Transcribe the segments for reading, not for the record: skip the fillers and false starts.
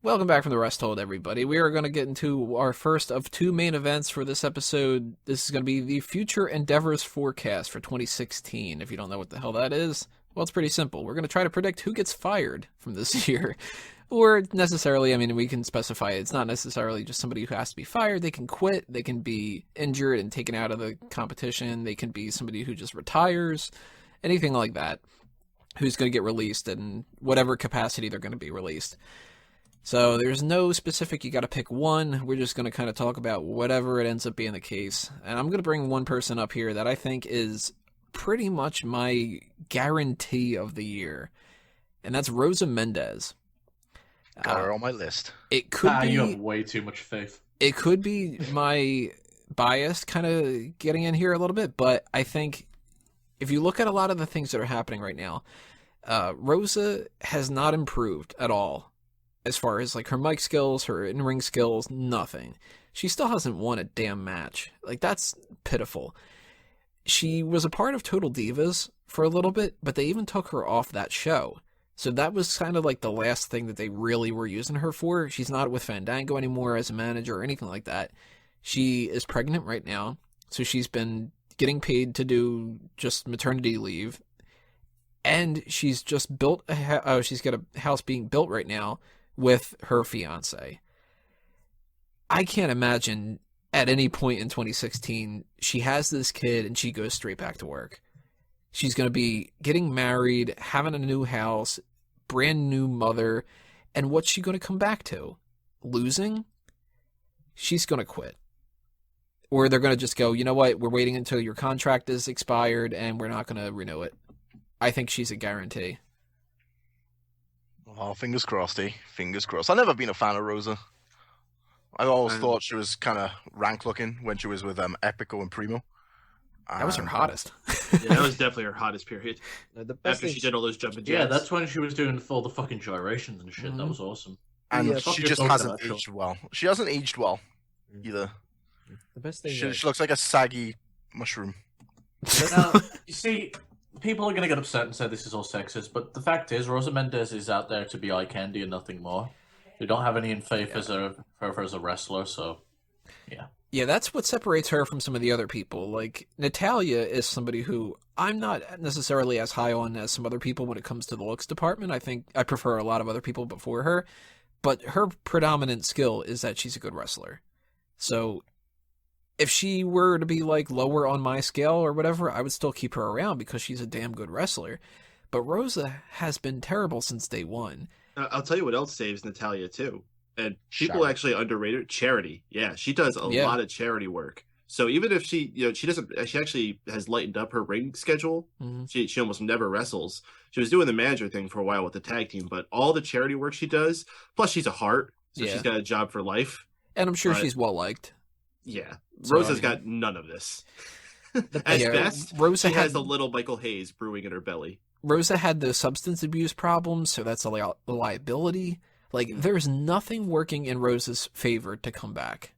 Welcome back from the rest hold, everybody. We are going to get into our first of two main events for this episode. This is going to be the Future Endeavors Forecast for 2016. If you don't know what the hell that is, well, it's pretty simple. We're going to try to predict who gets fired from this year. Or necessarily, we can specify it's not necessarily just somebody who has to be fired. They can quit, they can be injured and taken out of the competition, they can be somebody who just retires, anything like that, who's going to get released in whatever capacity they're going to be released. So there's no specific, you got to pick one. We're just going to kind of talk about whatever it ends up being the case. And I'm going to bring one person up here that I think is pretty much my guarantee of the year. And that's Rosa Mendez. Got her on my list. It could be. You have way too much faith. It could be my bias kind of getting in here a little bit, but I think if you look at a lot of the things that are happening right now, Rosa has not improved at all. As far as like her mic skills, her in-ring skills, nothing. She still hasn't won a damn match. Like, that's pitiful. She was a part of Total Divas for a little bit, but they even took her off that show. So that was kind of like the last thing that they really were using her for. She's not with Fandango anymore as a manager or anything like that. She is pregnant right now, so she's been getting paid to do just maternity leave. And she's just built she's got a house being built right now with her fiance. I can't imagine at any point in 2016 she has this kid and she goes straight back to work. She's going to be getting married, having a new house, brand new mother, and what's she going to come back to? Losing? She's going to quit. Or they're going to just go, you know what, we're waiting until your contract is expired and we're not going to renew it. I think she's a guarantee. Oh, fingers crossed, eh? Fingers crossed. I've never been a fan of Rosa. I always thought she was kind of rank looking when she was with Epico and Primo. That was her hottest. Yeah, that was definitely her hottest period. The best After thing she did all those jumping jacks. Yeah, that's when she was doing all the fucking gyrations and shit. Mm-hmm. That was awesome. And Yeah, she fuck just yourself hasn't to that aged well. She hasn't aged well either. the best thing. She looks like a saggy mushroom. Now, you see, people are going to get upset and say this is all sexist, but the fact is, Rosa Mendez is out there to be eye candy and nothing more. We don't have any in faith as her as a wrestler, so yeah. Yeah, that's what separates her from some of the other people. Like, Natalya is somebody who I'm not necessarily as high on as some other people when it comes to the looks department. I think I prefer a lot of other people before her. But her predominant skill is that she's a good wrestler. So if she were to be like lower on my scale or whatever, I would still keep her around because she's a damn good wrestler. But Rosa has been terrible since day one. I'll tell you what else saves Natalya too. And people Charity. actually underrate her. Charity. Yeah, she does a lot of charity work. So even if she actually has lightened up her ring schedule. Mm-hmm. She almost never wrestles. She was doing the manager thing for a while with the tag team, but all the charity work she does, plus she's a heart, so she's got a job for life. And I'm sure she's well liked. Yeah. So, Rosa's got none of this. At best, Rosa she has a little Michael Hayes brewing in her belly. Rosa had the substance abuse problems, so that's a liability. Like, there's nothing working in Rosa's favor to come back.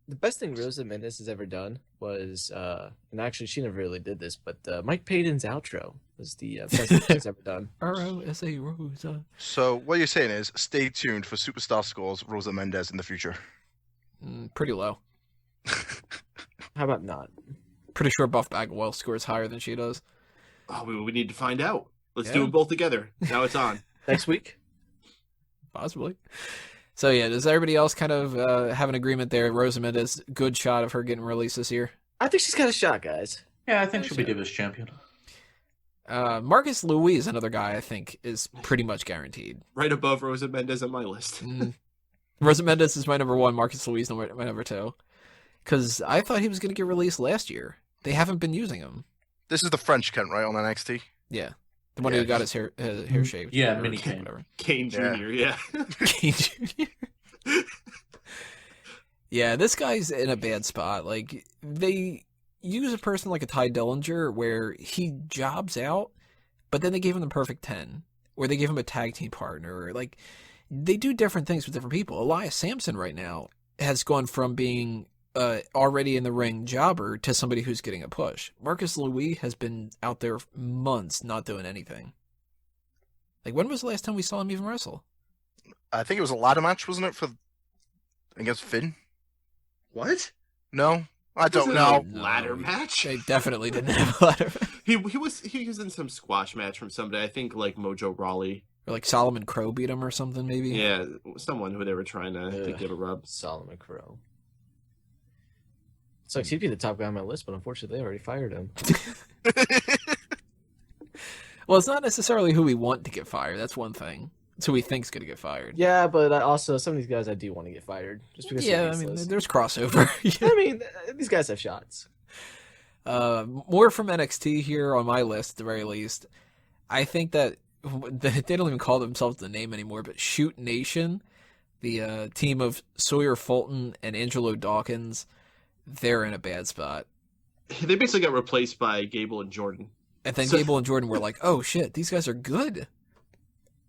The best thing Rosa Mendez has ever done was, and actually she never really did this, but Mike Payton's outro was the best thing he's ever done. R-O-S-A Rosa. So what you're saying is, stay tuned for Superstar Scores Rosa Mendez in the future. Pretty low. How about not? Pretty sure Buff Bagwell scores higher than she does. Oh, we need to find out. Let's do them both together. Now it's on. Next week? Possibly. So yeah, does everybody else kind of have an agreement there? Rosa Mendez, good shot of her getting released this year. I think she's got a shot, guys. Yeah, I think she'll be Divas champion. Marcus Louis, another guy I think is pretty much guaranteed. Right above Rosa Mendez on my list. Rosa Mendez is my number one. Marcus Louis is my number two. Because I thought he was going to get released last year. They haven't been using him. This is the French Kent, right, on NXT? Yeah. The one who got his hair shaved. Yeah, or Mini Kane. whatever. Kane Jr., yeah. Kane Jr. Yeah, this guy's in a bad spot. Like, they use a person like a Ty Dillinger where he jobs out, but then they gave him the perfect 10. Or they give him a tag team partner. Or, like, they do different things with different people. Elias Sampson right now has gone from being already in the ring jobber to somebody who's getting a push. Marcus Louis has been out there months not doing anything. Like, when was the last time we saw him even wrestle? I think it was a ladder match, wasn't it, against Finn? What? No, I don't Wasn't know. it a ladder match? They definitely didn't have a ladder match. He was in some squash match from somebody. I think like Mojo Rawley. Or like Solomon Crow beat him or something, maybe. Yeah, someone who they were trying to give a rub. Solomon Crow. Sucks. He'd be the top guy on my list, but unfortunately, they already fired him. Well, it's not necessarily who we want to get fired. That's one thing. It's who we think's going to get fired. Yeah, but also some of these guys I do want to get fired just because. Yeah, I mean, there's crossover. I mean, these guys have shots. More from NXT here on my list, at the very least. I think that they don't even call themselves the name anymore, but Shoot Nation, the team of Sawyer Fulton and Angelo Dawkins, they're in a bad spot. They basically got replaced by Gable and Jordan. And then Gable and Jordan were like, oh shit, these guys are good.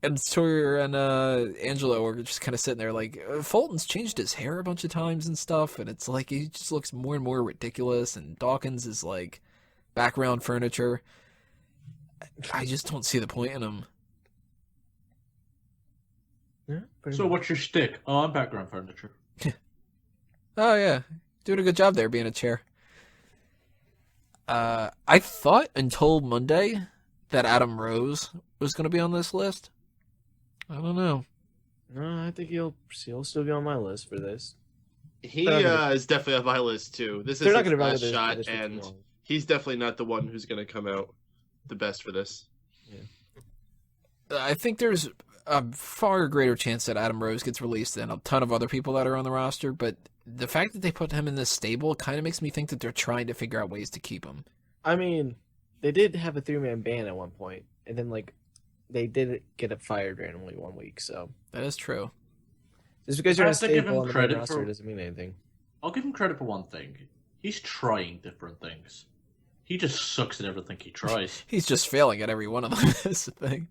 And Sawyer and Angelo were just kind of sitting there like, Fulton's changed his hair a bunch of times and stuff, and it's like he just looks more and more ridiculous, and Dawkins is like background furniture. I just don't see the point in him. Yeah. So what's your shtick? Oh, I'm background furniture. Oh yeah, doing a good job there being a chair. I thought until Monday that Adam Rose was going to be on this list. I don't know. No, I think he'll still be on my list for this. He is definitely on my list too. This is his last shot, and he's definitely not the one who's going to come out the best for this. Yeah. I think there's a far greater chance that Adam Rose gets released than a ton of other people that are on the roster, but the fact that they put him in this stable kind of makes me think that they're trying to figure out ways to keep him. I mean, they did have a 3-man ban at one point, and then like they did get it fired randomly one week. So That is true. just because you're I not have to give stable him on the credit roster for- doesn't mean anything. I'll give him credit for one thing. He's trying different things. He just sucks at everything he tries. He's just failing at every one of them. That's the thing.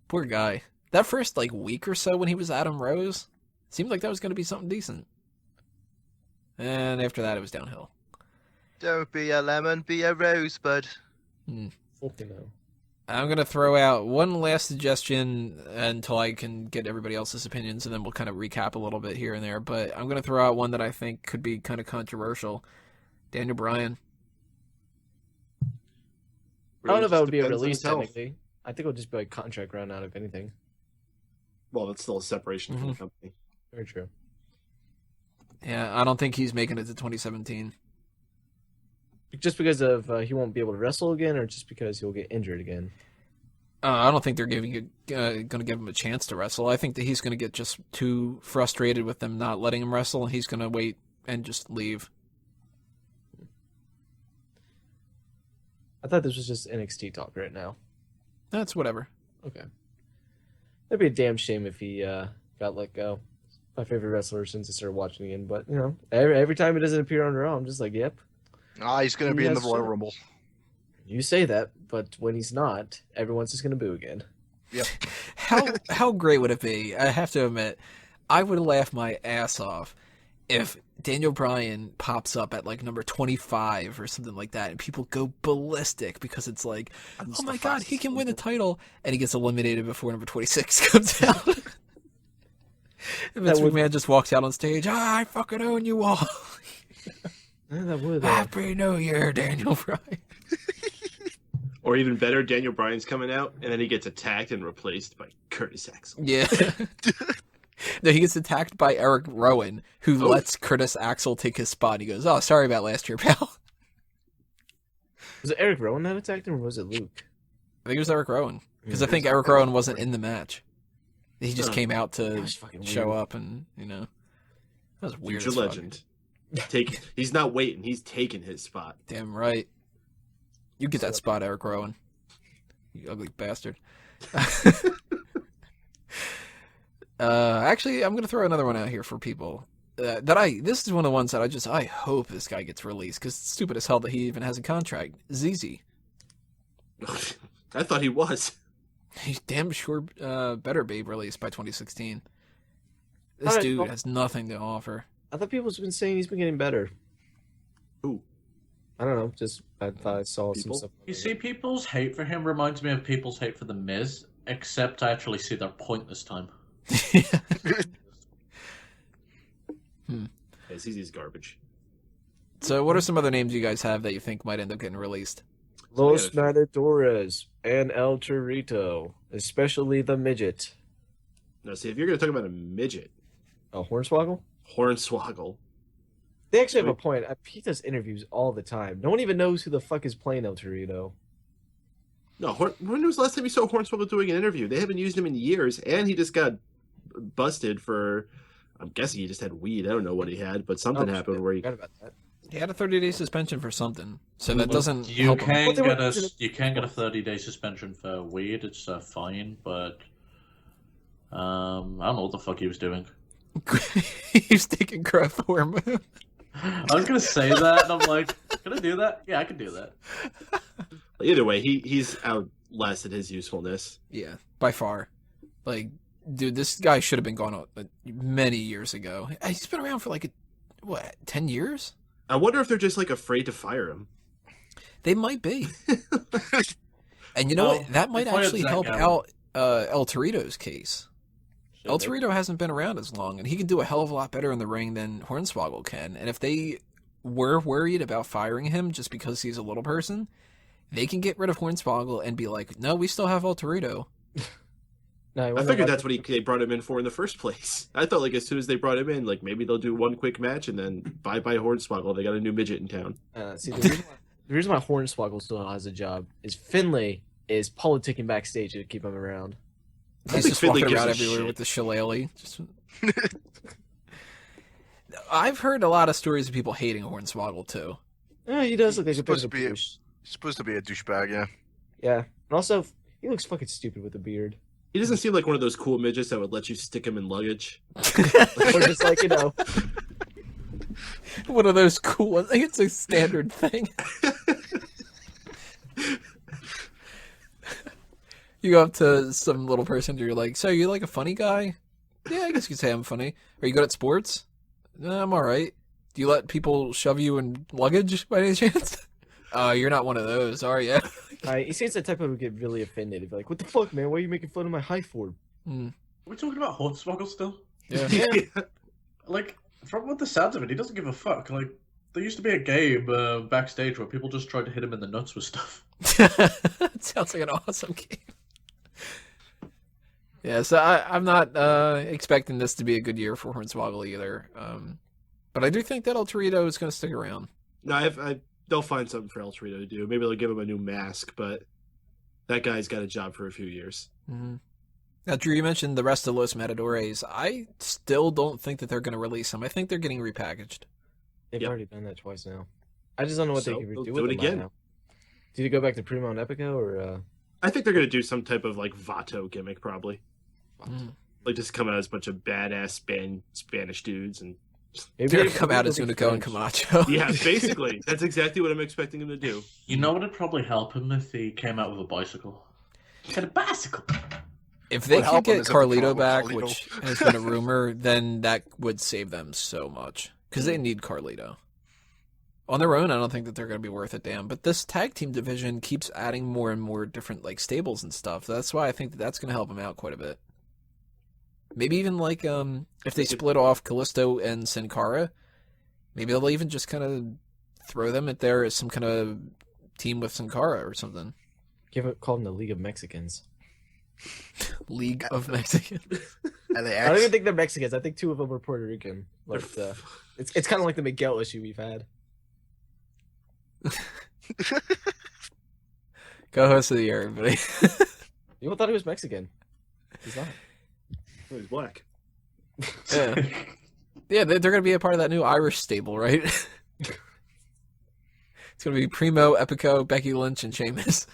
Poor guy. That first week or so when he was Adam Rose seemed like that was going to be something decent. And after that, it was downhill. Don't be a lemon, be a rosebud. Fucking no. I'm going to throw out one last suggestion until I can get everybody else's opinions, and then we'll kind of recap a little bit here and there. But I'm going to throw out one that I think could be kind of controversial. Daniel Bryan. I don't know if that would be a Depends on release his health. technically. I think it would just be like contract run out of anything. Well, that's still a separation from the company. Very true. Yeah, I don't think he's making it to 2017. Just because of he won't be able to wrestle again, or just because he'll get injured again. I don't think they're going to give him a chance to wrestle. I think that he's going to get just too frustrated with them not letting him wrestle, and he's going to wait and just leave. I thought this was just NXT talk right now. That's whatever. Okay. That'd be a damn shame if he got let go. My favorite wrestler since I started watching again, but you know, every time he doesn't appear on Raw, I'm just like, yep. He's going to be in the Yes, Royal sir. Rumble. You say that, but when he's not, everyone's just gonna boo again. Yep. How great would it be? I have to admit, I would laugh my ass off if Daniel Bryan pops up at number 25 or something like that, and people go ballistic because it's like, oh my god, he can win the title, and he gets eliminated before number 26 comes out. And Vince McMahon just walks out on stage. I fucking own you all. That would. Happy New Year, Daniel Bryan. Or even better, Daniel Bryan's coming out, and then he gets attacked and replaced by Curtis Axel. Yeah. No, he gets attacked by Eric Rowan, who lets Curtis Axel take his spot. He goes, oh, sorry about last year, pal. Was it Eric Rowan that attacked him, or was it Luke? I think it was Eric Rowan. Because I think Eric Rowan wasn't in the match. He just came out to was fucking show weird. up, and, that was weird Future as fuck. legend. He's not waiting, he's taking his spot. Damn right. You get that spot, Eric Rowan. You ugly bastard. Actually, I'm going to throw another one out here for people. This is one of the ones that I hope this guy gets released, because it's stupid as hell that he even has a contract. ZZ. I thought he was. He's damn sure better be released by 2016. This Alright, dude well- has nothing to offer. I thought people have been saying he's been getting better. Who? I don't know. Just I thought I saw People? some stuff. You see, people's hate for him reminds me of people's hate for The Miz, except I actually see their point this time. Yeah, ZZ's garbage. So, what are some other names you guys have that you think might end up getting released? Los Matadores and El Torito, especially the midget. Now, see, if you're going to talk about a midget, Oh, Hornswoggle? Hornswoggle. They actually have a point. Pete does interviews all the time. No one even knows who the fuck is playing El Torito. No, when was the last time you saw Hornswoggle doing an interview? They haven't used him in years, and he just got busted for. I'm guessing he just had weed. I don't know what he had, but something happened where he. Forgot about that. He had a 30-day suspension for something, so that doesn't You help him. can get a 30-day suspension for weed. It's a fine, but I don't know what the fuck he was doing. He's taking growth hormone. I was gonna say that, and I'm like, can I do that? Yeah, I can do that. Either way, he's outlasted his usefulness. Yeah, by far. Like, dude, this guy should have been gone out many years ago. He's been around for like 10 years? I wonder if they're just like afraid to fire him. They might be. And you know what? That might actually help out El Torito's case. El Torito hasn't been around as long, and he can do a hell of a lot better in the ring than Hornswoggle can. And if they were worried about firing him just because he's a little person, they can get rid of Hornswoggle and be like, no, we still have El Torito. No, I figured that's what they brought him in for in the first place. I thought like as soon as they brought him in, like maybe they'll do one quick match and then bye Hornswoggle. They got a new midget in town. See, the reason why Hornswoggle still has a job is Finlay is politicking backstage to keep him around. He's just walking around everywhere with the shillelagh. I've heard a lot of stories of people hating Hornswoggle too. Yeah, he does look like a bit of a He's douche. supposed to be a douchebag, yeah. Yeah, and also he looks fucking stupid with a beard. He doesn't seem like one of those cool midgets that would let you stick him in luggage. Or just like, one of those cool ones. I think it's a standard thing. You go up to some little person and you're like, so you like a funny guy? Yeah, I guess you could say I'm funny. Are you good at sports? No, I'm alright. Do you let people shove you in luggage by any chance? You're not one of those, are you? he seems the type of would get really offended. He'd be like, what the fuck, man? Why are you making fun of my height for? Are we talking about Hornswoggle still? Yeah. Like, from what the sounds of it, he doesn't give a fuck. Like, there used to be a game backstage where people just tried to hit him in the nuts with stuff. That sounds like an awesome game. Yeah, so I'm not expecting this to be a good year for Hornswoggle either. But I do think that El Torito is going to stick around. No, they'll find something for El Torito to do. Maybe they'll give him a new mask, but that guy's got a job for a few years. Mm-hmm. Now, Drew, you mentioned the rest of Los Matadores. I still don't think that they're going to release them. I think they're getting repackaged. They've already done that twice now. I just don't know what they can do with it again. Now. Did you go back to Primo and Epico, or? I think they're going to do some type of like Vato gimmick, probably. Like just come out as a bunch of badass Spanish dudes and maybe they're come out as Unico and Camacho. Yeah, basically. That's exactly what I'm expecting him to do. You know what would probably help him if he came out with a bicycle? He had a bicycle. If they can get Carlito back, which has been a rumor, then that would save them so much. Because they need Carlito. On their own, I don't think that they're going to be worth a damn. But this tag team division keeps adding more and more different like stables and stuff. That's why I think that that's going to help them out quite a bit. Maybe even like if they split off Callisto and Sin Cara, maybe they'll even just kind of throw them at there as some kind of team with Sin Cara or something. Call them the League of Mexicans. League of Mexicans. I don't even think they're Mexicans. I think two of them are Puerto Rican. Like it's kind of like the Miguel issue we've had. Co-host of the year, everybody. You all thought he was Mexican. He's not. Oh, he's black. Yeah, yeah, they're going to be a part of that new Irish stable, right? It's going to be Primo, Epico, Becky Lynch, and Sheamus.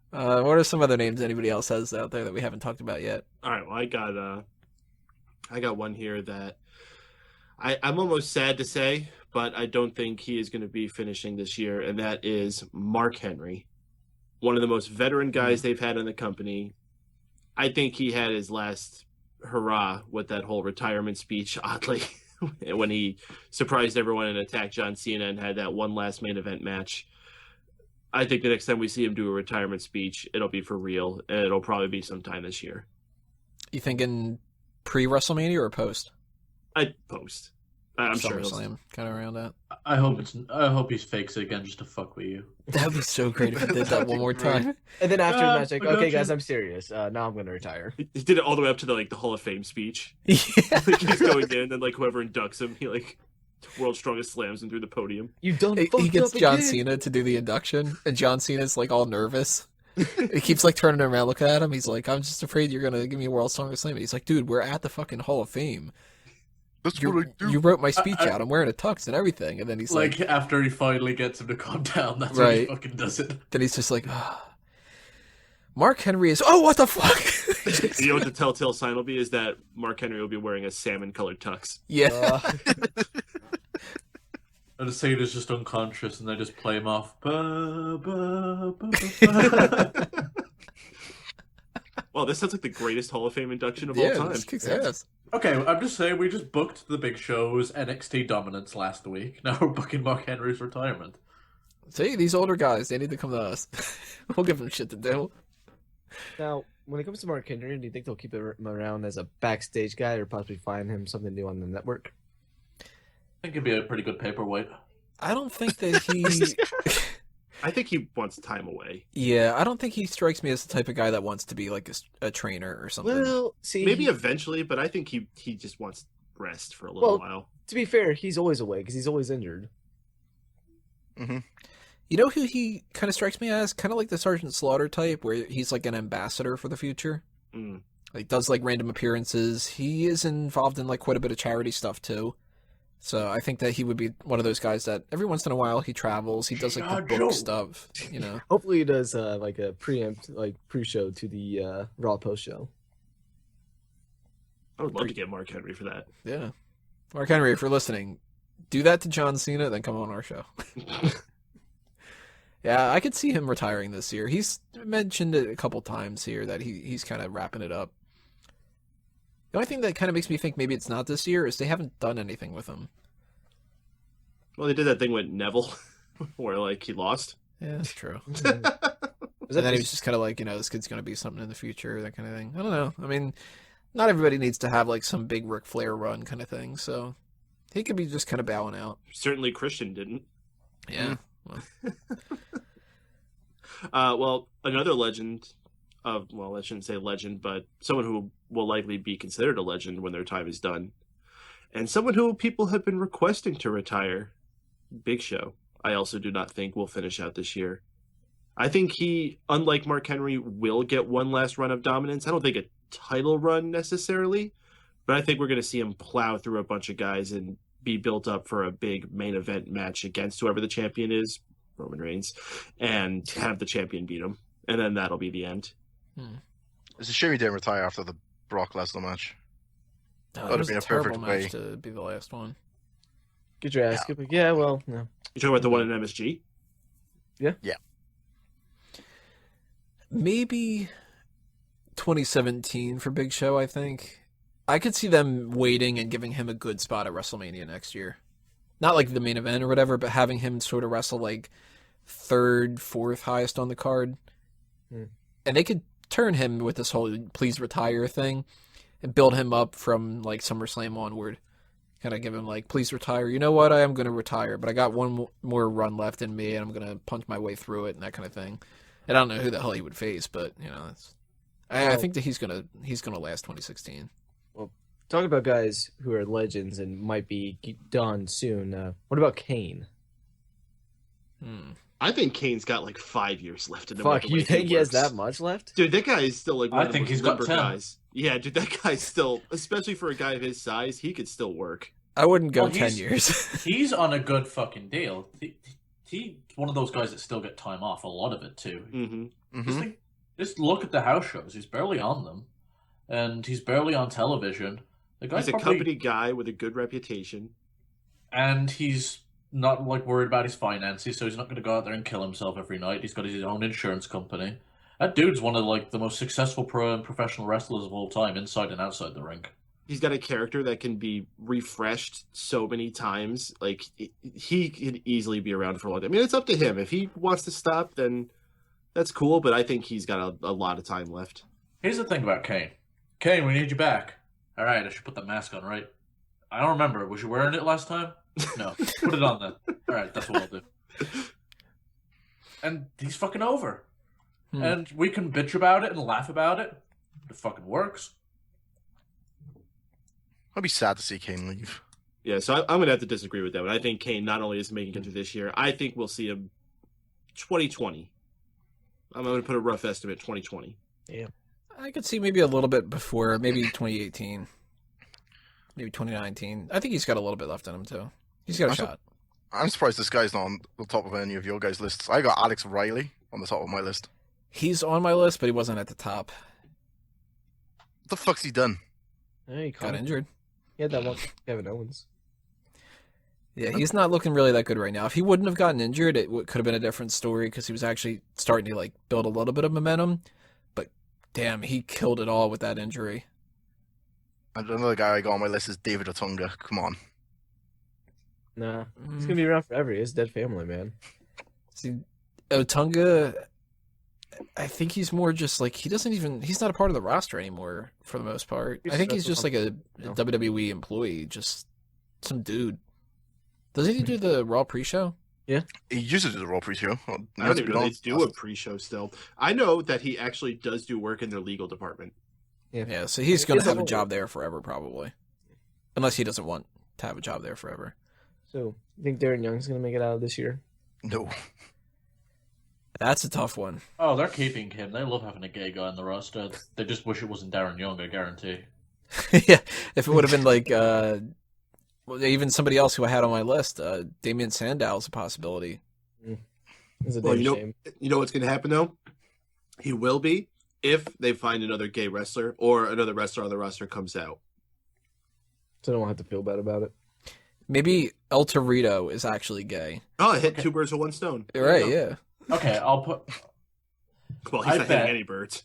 What are some other names anybody else has out there that we haven't talked about yet? All right, well, I got one here that I'm almost sad to say, but I don't think he is going to be finishing this year, and that is Mark Henry, one of the most veteran guys they've had in the company. I think he had his last hurrah with that whole retirement speech, oddly, when he surprised everyone and attacked John Cena and had that one last main event match. I think the next time we see him do a retirement speech, it'll be for real, and it'll probably be sometime this year. You thinking pre-WrestleMania or post? I'd post. I'm sure. SummerSlam, kind of around that. I hope he fakes it again just to fuck with you. That'd be so great if he did that one more time. And then after the match, like, I got okay, you. guys, I'm serious. Now I'm gonna retire. He did it all the way up to the Hall of Fame speech. Yeah. Like he's going in, and like whoever inducts him, he like world's strongest slams him through the podium. You done He fucked gets up John again. Cena to do the induction, and John Cena's like all nervous. He keeps like turning around, looking at him. He's like, "I'm just afraid you're gonna give me a world's strongest slam." He's like, "Dude, we're at the fucking Hall of Fame. That's what I do. You wrote my speech out. I'm wearing a tux and everything." And then he's like, After he finally gets him to calm down, that's when he Right. fucking does it. then he's just like, Mark Henry is. Oh, what the fuck? You know what the telltale sign will be is that Mark Henry will be wearing a salmon-colored tux. Yeah. And Cena's just unconscious, and they just play him off. Ba, ba, ba, ba, ba. Well, this sounds like the greatest Hall of Fame induction of Yeah, all time. this kicks ass. Okay, I'm just saying, we just booked the Big Show's NXT dominance last week. Now we're booking Mark Henry's retirement. See, these older guys, they need to come to us. We'll give them shit to do. Now, when it comes to Mark Henry, do you think they'll keep him around as a backstage guy, or possibly find him something new on the network? I think it'd be a pretty good paperweight. I don't think that he. I think he wants time away. Yeah, I don't think he strikes me as the type of guy that wants to be like a trainer or something. Well, see, Maybe eventually, but I think he just wants rest for a little Well, while. to be fair, he's always away because he's always injured. You know who he kind of strikes me as? Kind of like the Sergeant Slaughter type, where he's like an ambassador for the future. Mm. Like, does like random appearances. He is involved in like quite a bit of charity stuff too. So I think that he would be one of those guys that every once in a while he travels. He does like the book stuff, you know. Hopefully, he does like a pre-show to the Raw post show. I would love to get Mark Henry for that. Yeah, Mark Henry, if you're listening, do that to John Cena, then come on our show. Yeah, I could see him retiring this year. He's mentioned it a couple times here that he's kind of wrapping it up. The only thing that kind of makes me think maybe it's not this year is they haven't done anything with him. Well, they did that thing with Neville, where like he lost. Yeah, that's true. Is And that then he was just kind of like, this kid's going to be something in the future, that kind of thing. I don't know. I mean, not everybody needs to have like some big Ric Flair run kind of thing, so he could be just kind of bowing out. Certainly, Christian didn't. Yeah. Well, another legend well, I shouldn't say legend, but someone who will likely be considered a legend when their time is done, and someone who people have been requesting to retire, Big Show. I also do not think will finish out this year. I think he, unlike Mark Henry, will get one last run of dominance. I don't think a title run necessarily, but I think we're going to see him plow through a bunch of guys and be built up for a big main event match against whoever the champion is, Roman Reigns, and have the champion beat him. And then that'll be the end. It's a shame he didn't retire after the Brock Lesnar match. No, That'd that was been a a terrible perfect match way. to be the last one. Get your ass skipped. Yeah, well, no. You talking about the one in MSG? Maybe 2017 for Big Show, I think. I could see them waiting and giving him a good spot at WrestleMania next year. Not like the main event or whatever, but having him sort of wrestle like third, fourth highest on the card. And they could turn him with this whole please retire thing and build him up from like SummerSlam onward. Kind of give him like, please retire. You know what? I am going to retire, but I got one more run left in me and I'm going to punch my way through it and that kind of thing. And I don't know who the hell he would face, but I think that he's gonna last 2016. Talking about guys who are legends and might be done soon. What about Kane? I think Kane's got like 5 years left in him. Fuck, with the you way think he has works. that much left? Dude, that guy is still like one I of the think most he's got limber 10. guys. Yeah, dude, that guy's still, especially for a guy of his size, he could still work. I wouldn't go Well, 10 years. He's on a good fucking deal. He's one of those guys that still get time off, a lot of it too. Mm-hmm. Just look at the house shows. He's barely on them, and he's barely on television. The guy's He's a company guy with a good reputation. and he's not like worried about his finances, so he's not going to go out there and kill himself every night. He's got his own insurance company. That dude's one of like the most successful pro and professional wrestlers of all time, inside and outside the ring. He's got a character that can be refreshed so many times. Like, he could easily be around for a long time. I mean, it's up to him. If he wants to stop, then that's cool, but I think he's got a lot of time left. Here's the thing about Kane. Kane, we need you back. All right, I should put that mask on, right? I don't remember. Was you wearing it last time? No. Put it on then. All right, that's what I'll do. And he's fucking over. And we can bitch about it and laugh about it. It fucking works. I'd be sad to see Kane leave. Yeah, so I'm going to have to disagree with that one. I think Kane not only is making it through this year, I think we'll see him 2020. I'm going to put a rough estimate, 2020. I could see maybe a little bit before, maybe 2018, maybe 2019. I think he's got a little bit left in him too. He's got a shot. I'm surprised this guy's not on the top of any of your guys' lists. I got Alex Riley on the top of my list. He's on my list, but he wasn't at the top. What the fuck's he done? Yeah, he Got injured. He had that one Kevin Owens. Yeah, he's not looking really that good right now. If he wouldn't have gotten injured, it could have been a different story because he was actually starting to like build a little bit of momentum. But damn, he killed it all with that injury. And another guy I got on my list is David Otunga. Come on. Nah, he's gonna be around forever. He's dead family, man. See, Otunga, I think he's more just like he's not a part of the roster anymore for the most part. I think he's just like a WWE employee, just some dude. Doesn't he do the Raw pre-show? He used to do the Raw pre-show. I don't even know they do a pre-show still. I know that he actually does do work in their legal department. Yeah, so he's going to have a job there forever, probably. Unless he doesn't want to have a job there forever. So, you think Darren Young's gonna make it out of this year? No. That's a tough one. Oh, they're keeping him. They love having a gay guy on the roster. They just wish it wasn't Darren Young, I guarantee. Yeah, if it would have been like even somebody else who I had on my list, Damian Sandow's a possibility. It's a Well, damn you shame. know what's going to happen though? He will be if they find another gay wrestler or another wrestler on the roster comes out. So I don't have to feel bad about it. Maybe El Torito is actually gay. Oh, I hit two birds with one stone. There Right, you go. yeah. Okay, I'll put... Well, he's I not bet. hitting any birds.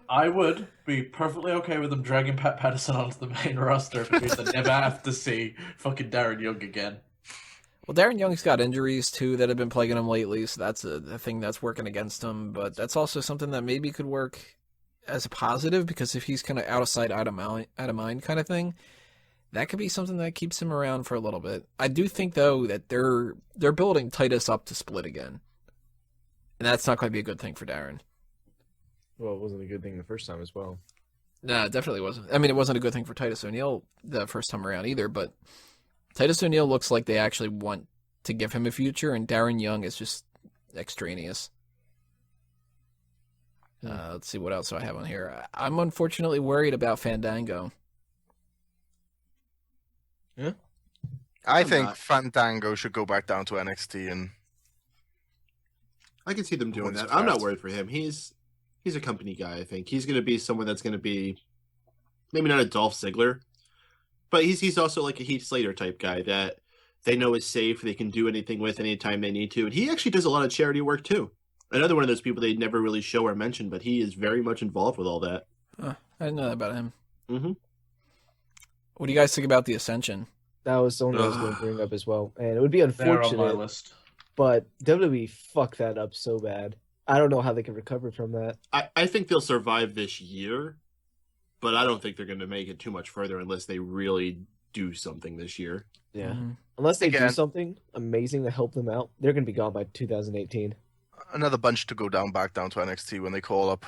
I would be perfectly okay with them dragging Pat Patterson onto the main roster if it means I never have to see fucking Darren Young again. Well, Darren Young's got injuries too that have been plaguing him lately, so that's a thing that's working against him. But that's also something that maybe could work as a positive because if he's kind of out of sight, out of mind kind of thing, that could be something that keeps him around for a little bit. I do think though that they're building Titus up to split again, and that's not going to be a good thing for Darren. Well, it wasn't a good thing the first time as well. No, it definitely wasn't. I mean, it wasn't a good thing for Titus O'Neil the first time around either, but Titus O'Neil looks like they actually want to give him a future, and Darren Young is just extraneous. Let's see what else do I have on here. I'm unfortunately worried about Fandango. Yeah? I I'm think not. Fandango should go back down to NXT and I can see them doing What's that. I'm not fast? worried for him. He's a company guy, I think. He's going to be someone that's going to be maybe not a Dolph Ziggler, but he's also like a Heath Slater type guy that they know is safe. They can do anything with anytime they need to. And he actually does a lot of charity work too. Another one of those people they never really show or mention, but he is very much involved with all that. I didn't know that about him. Mm-hmm. What do you guys think about the Ascension? That was something I was going to bring up as well. And it would be They're on my unfortunate, list. but WWE fucked that up so bad. I don't know how they can recover from that. I think they'll survive this year, but I don't think they're going to make it too much further unless they really do something this year. Yeah. Mhm. Unless they do Again. something amazing to help them out, they're going to be gone by 2018. another bunch to go back down to NXT when they call up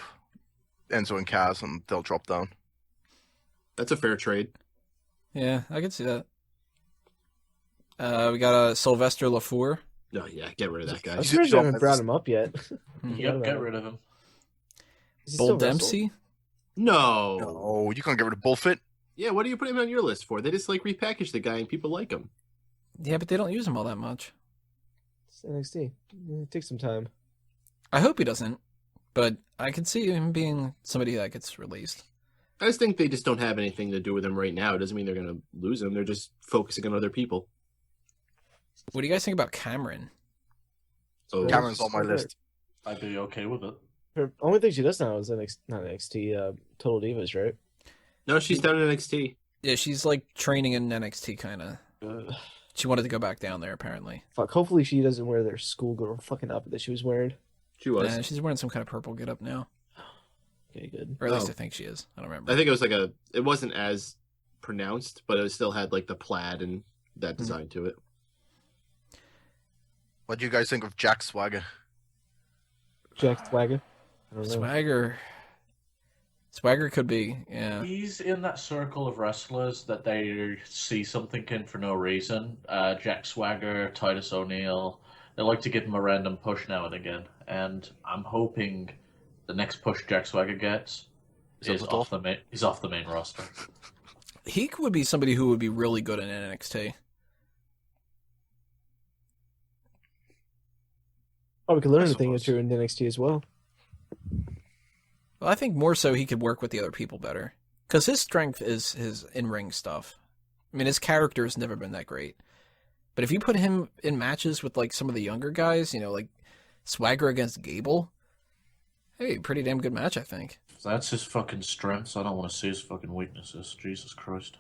Enzo and Kaz and they'll drop down. That's a fair trade. Yeah, I can see that. We got a Sylvester LaFour. No, yeah, get rid of that guy. I'm He's- surprised he's they on haven't my brought list. him up yet. Yep, get rid of him. Is he Bull still wrestle? Dempsey. No. Oh, you can't get rid of Bullfit? Yeah, what are you putting him on your list for? They just like repackage the guy and people like him. Yeah, but they don't use him all that much. It's NXT. It takes some time. I hope he doesn't, but I can see him being somebody that gets released. I just think they just don't have anything to do with him right now. It doesn't mean they're going to lose him. They're just focusing on other people. What do you guys think about Cameron? So Cameron's on my list. I'd be okay with it. Her only thing she does now is not NXT, Total Divas, right? No, she's down in NXT. Yeah, she's like training in NXT, kind of. She wanted to go back down there, apparently. Fuck. Hopefully she doesn't wear their schoolgirl fucking outfit that she was wearing. She was. She's wearing some kind of purple get-up now. Okay, pretty good. Or at least Oh. I think she is. I don't remember. I think it was it wasn't as pronounced, but it still had like the plaid and that design to it. What do you guys think of Jack Swagger? Jack Swagger. I don't know. Swagger could be, yeah. He's in that circle of wrestlers that they see something in for no reason. Jack Swagger, Titus O'Neil. They like to give him a random push now and again. And I'm hoping the next push Jack Swagger gets is off the main roster. He would be somebody who would be really good in NXT. Oh, we could learn I anything suppose. if you're in NXT as well. Well, I think more so he could work with the other people better. Because his strength is his in-ring stuff. I mean, his character has never been that great. But if you put him in matches with, like, some of the younger guys, you know, like Swagger against Gable, hey, pretty damn good match, I think. If that's his fucking strengths, I don't want to see his fucking weaknesses. Jesus Christ.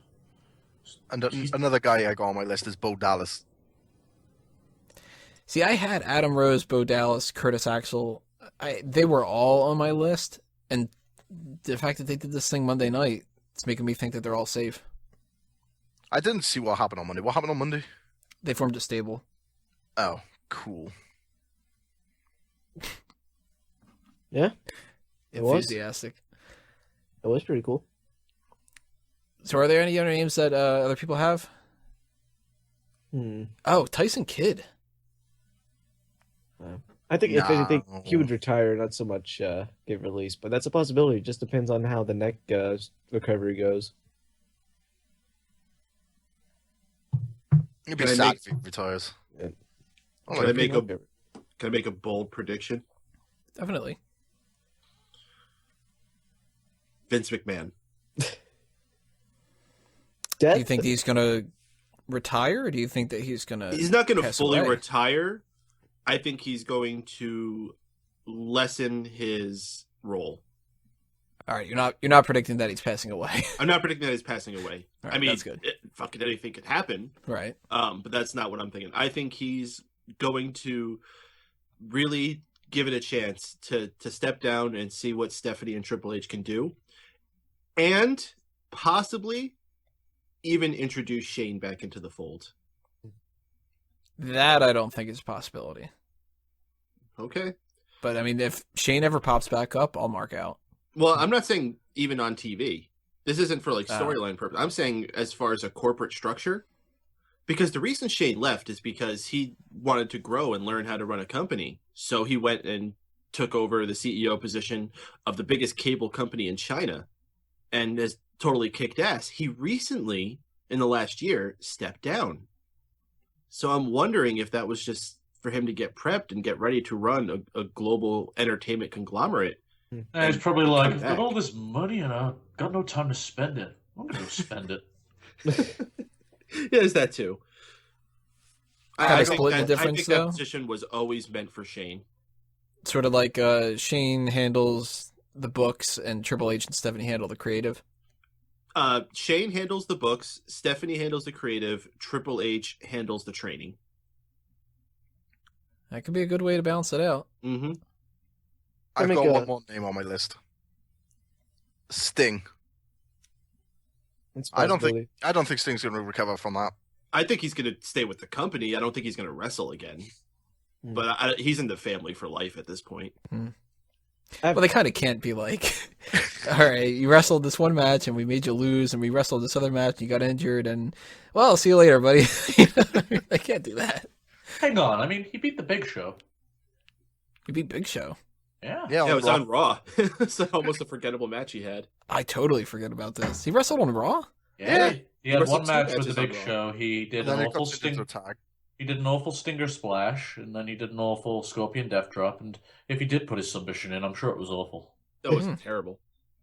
And another guy I got on my list is Bo Dallas. See, I had Adam Rose, Bo Dallas, Curtis Axel. They were all on my list, and the fact that they did this thing Monday night, it's making me think that they're all safe. I didn't see what happened on Monday. What happened on Monday? They formed a stable. Oh, cool. Yeah, it was. Enthusiastic. It was pretty cool. So are there any other names that other people have? Oh, Tyson Kidd. I think if anything, No. he would retire, not so much get released. But that's a possibility. It just depends on how the neck recovery goes. It'd be Can I sad make- if he retires. Yeah. Oh, Can I like, make Can I make a bold prediction? Definitely. Vince McMahon. Death? Do you think he's going to retire, or do you think that he's going to... He's not going to pass fully away? retire. I think he's going to lessen his role. All right, you're not predicting that he's passing away. I'm not predicting that he's passing away. All right, I mean, that's good. Fucking anything could happen. Right. But that's not what I'm thinking. I think he's going to really give it a chance to step down and see what Stephanie and Triple H can do, and possibly even introduce Shane back into the fold. That I don't think is a possibility. Okay. But, I mean, if Shane ever pops back up, I'll mark out. Well, I'm not saying even on TV. This isn't for like Oh. storyline purpose. I'm saying as far as a corporate structure, because the reason Shane left is because he wanted to grow and learn how to run a company. So he went and took over the CEO position of the biggest cable company in China and has totally kicked ass. He recently, in the last year, stepped down. So I'm wondering if that was just for him to get prepped and get ready to run a global entertainment conglomerate. And he's probably like, I've back. got all this money and I've got no time to spend it. I'm going to go spend it. Yeah, there's that too. Kinda I think split the that, difference, I think though. that position was always meant for Shane. Sort of like Shane handles the books and Triple H and Stephanie handle the creative. Shane handles the books, Stephanie handles the creative, Triple H handles the training. That could be a good way to balance it out. Mm-hmm. I've make got a- one more name on my list. Sting. It's a I don't possibility. think Sting's going to recover from that. I think he's going to stay with the company. I don't think he's going to wrestle again. Hmm. But he's in the family for life at this point. Well, they kind of can't be like, all right, you wrestled this one match and we made you lose, and we wrestled this other match and you got injured, and, well, see you later, buddy. You know what I mean? They can't do that. Hang on. I mean, he beat the Big Show. You beat Big Show. Yeah. Yeah, Yeah, it was Raw. on Raw. It's almost a forgettable match he had. I totally forget about this. He wrestled on Raw? Yeah. He had wrestled one two match with matches the on Big Raw. Show. He did And an then it awful got into sting. a tag. He did an awful Stinger Splash, and then he did an awful Scorpion Death Drop. And if he did put his submission in, I'm sure it was awful. That was Mhm. terrible.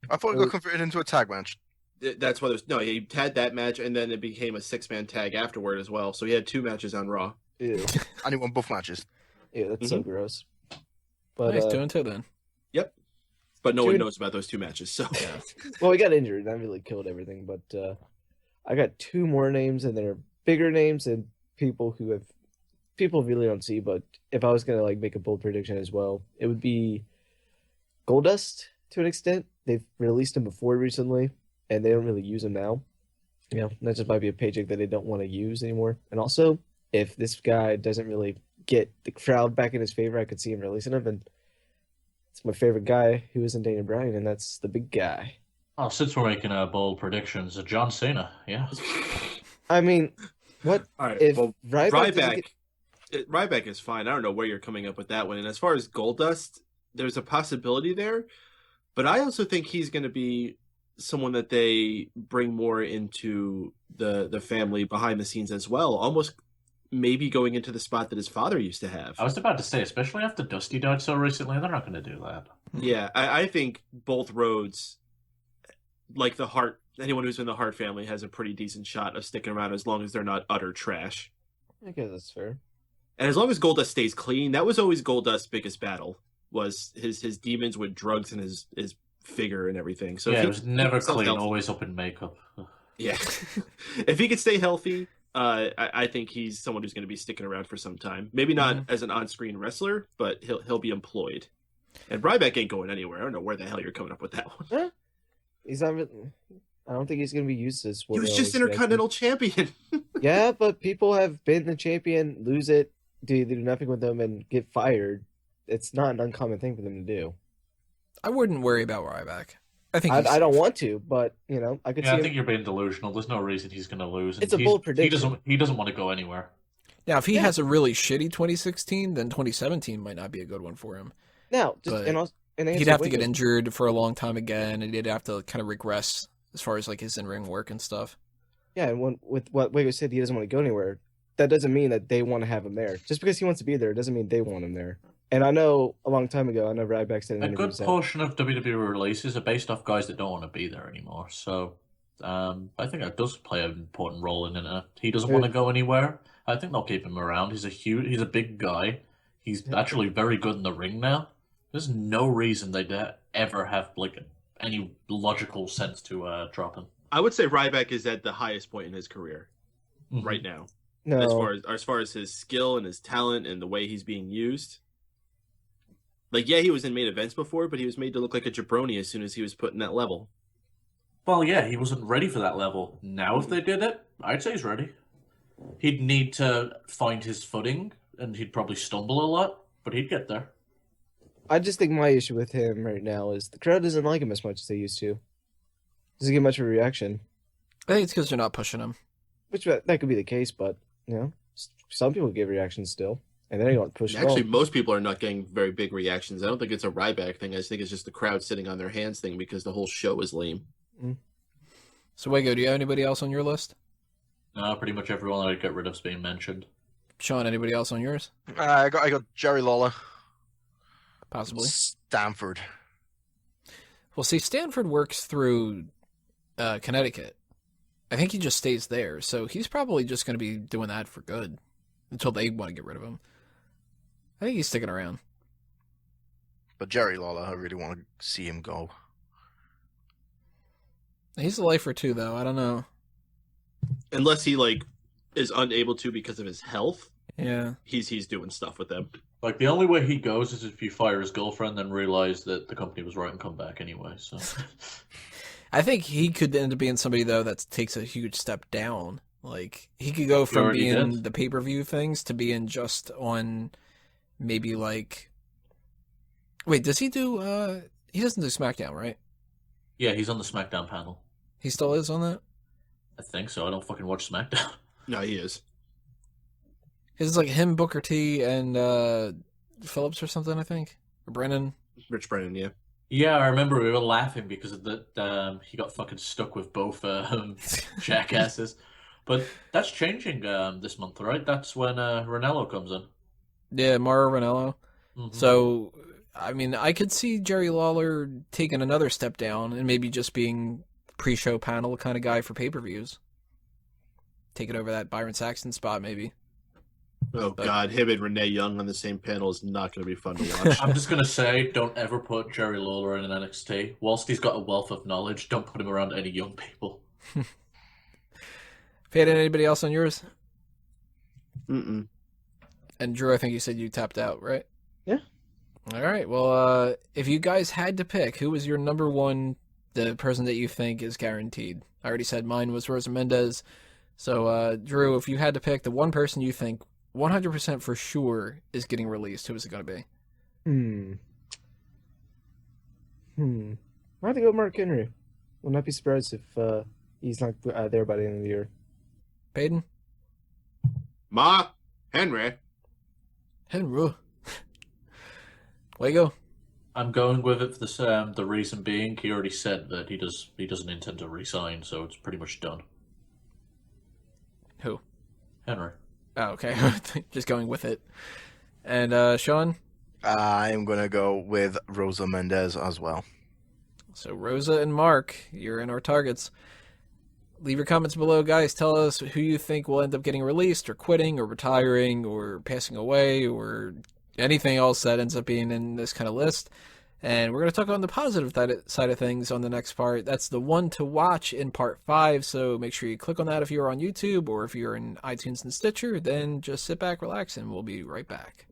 I thought it got converted into a tag match. That's why there's no. He had that match, and then it became a 6-man tag afterward as well. So he had 2 matches on Raw. Ew. And he won both matches. Yeah, that's so gross. But Nice, 2-2 then. But no one Dude. knows about those 2 matches. So well, he got injured. That really killed everything. But I got 2 more names, and they're bigger names and people really don't see. But if I was gonna like make a bold prediction as well, it would be Goldust to an extent. They've released him before recently, and they don't really use him now. That just might be a paycheck that they don't want to use anymore. And also, if this guy doesn't really get the crowd back in his favor, I could see him releasing him. And it's my favorite guy who isn't Daniel Bryan, and that's the big guy. Oh, since we're making bold predictions, John Cena, yeah. I mean, what All right. if Well, Ryback doesn't Ryback is fine. I don't know where you're coming up with that one. And as far as Goldust, there's a possibility there, but I also think he's going to be someone that they bring more into the family behind the scenes as well. Almost maybe going into the spot that his father used to have. I was about to say, especially after Dusty died so recently, they're not going to do that. Yeah, I think both roads, like the Hart, anyone who's in the Hart family has a pretty decent shot of sticking around as long as they're not utter trash. I guess that's fair. And as long as Goldust stays clean, that was always Goldust's biggest battle, was his demons with drugs and his figure and everything. So yeah, if it was never clean, healthy, always up in makeup. yeah. If he could stay healthy, I think he's someone who's going to be sticking around for some time. Maybe not as an on-screen wrestler, but he'll be employed. And Ryback ain't going anywhere. I don't know where the hell you're coming up with that one. Huh? He's not. I don't think he's going to be used as. He was just Intercontinental Champion. Yeah, but people have been the champion, lose it, do nothing with them, and get fired. It's not an uncommon thing for them to do. I wouldn't worry about Ryback. I think I don't want to, but I could see. I think you're being delusional. There's no reason he's going to lose. It's a bold prediction. He doesn't want to go anywhere. Now, if he has a really shitty 2016, then 2017 might not be a good one for him. Now, He'd have to get injured for a long time again, and he'd have to kind of regress as far as like his in-ring work and stuff. Yeah, and with what Wago said, he doesn't want to go anywhere. That doesn't mean that they want to have him there. Just because he wants to be there doesn't mean they want him there. And I know a long time ago, Ryback said in A an good interview portion of WWE releases are based off guys that don't want to be there anymore. So I think that does play an important role in it. He doesn't want to go anywhere. I think they'll keep him around. He's a big guy. He's actually very good in the ring now. There's no reason they'd ever have like any logical sense to drop him. I would say Ryback is at the highest point in his career right now. No. As far as his skill and his talent and the way he's being used. Like, yeah, he was in main events before, but he was made to look like a jabroni as soon as he was put in that level. Well, yeah, he wasn't ready for that level. Now, if they did it, I'd say he's ready. He'd need to find his footing, and he'd probably stumble a lot, but he'd get there. I just think my issue with him right now is the crowd doesn't like him as much as they used to. Doesn't get much of a reaction. I think it's because they're not pushing him. Which that could be the case, but some people give reactions still, and they don't push. Actually, most people are not getting very big reactions. I don't think it's a Ryback thing. I just think it's just the crowd sitting on their hands thing because the whole show is lame. So, Wago, do you have anybody else on your list? No, pretty much everyone I'd get rid of's being mentioned. Sean, anybody else on yours? I got Jerry Lawler. Possibly. Stanford. Well, see, Stanford works through Connecticut. I think he just stays there, so he's probably just going to be doing that for good until they want to get rid of him. I think he's sticking around. But Jerry Lawler, I really want to see him go. He's a lifer too, though. I don't know. Unless he is unable to because of his health. Yeah. He's doing stuff with them. Like, the only way he goes is if you fire his girlfriend and realize that the company was right and come back anyway, so... I think he could end up being somebody, though, that takes a huge step down. Like, he could go from being the pay-per-view things to being just on maybe, like... Wait, does he do... He doesn't do SmackDown, right? Yeah, he's on the SmackDown panel. He still is on that? I think so. I don't fucking watch SmackDown. No, he is. It's like him, Booker T, and Phillips or something, I think. Or Brennan. Rich Brennan, yeah. Yeah, I remember we were laughing because of he got fucking stuck with both jackasses. But that's changing this month, right? That's when Ranello comes in. Yeah, Mauro Ranello. Mm-hmm. So, I mean, I could see Jerry Lawler taking another step down and maybe just being pre-show panel kind of guy for pay-per-views. Taking over that Byron Saxton spot, maybe. Oh, God. Him and Renee Young on the same panel is not going to be fun to watch. I'm just going to say, don't ever put Jerry Lawler in an NXT. Whilst he's got a wealth of knowledge, don't put him around any young people. Payed anybody else on yours? Mm-mm. And Drew, I think you said you tapped out, right? Yeah. All right. Well, if you guys had to pick, who was your number one, the person that you think is guaranteed? I already said mine was Rosa Mendez. So, Drew, if you had to pick the one person you think 100% for sure is getting released, who is it going to be? I have to go with Mark Henry. Will not be surprised if he's not there by the end of the year. Peyton? Mark Henry. Henry. Way to go. I'm going with it for the reason being he already said that he doesn't intend to resign, so it's pretty much done. Who? Henry. Oh, okay. Just going with it. And Sean? I'm going to go with Rosa Mendez as well. So Rosa and Mark, you're in our targets. Leave your comments below, guys. Tell us who you think will end up getting released or quitting or retiring or passing away or anything else that ends up being in this kind of list. And we're going to talk on the positive side of things on the next part. That's the one to watch in part 5. So make sure you click on that if you're on YouTube, or if you're in iTunes and Stitcher, then just sit back, relax, and we'll be right back.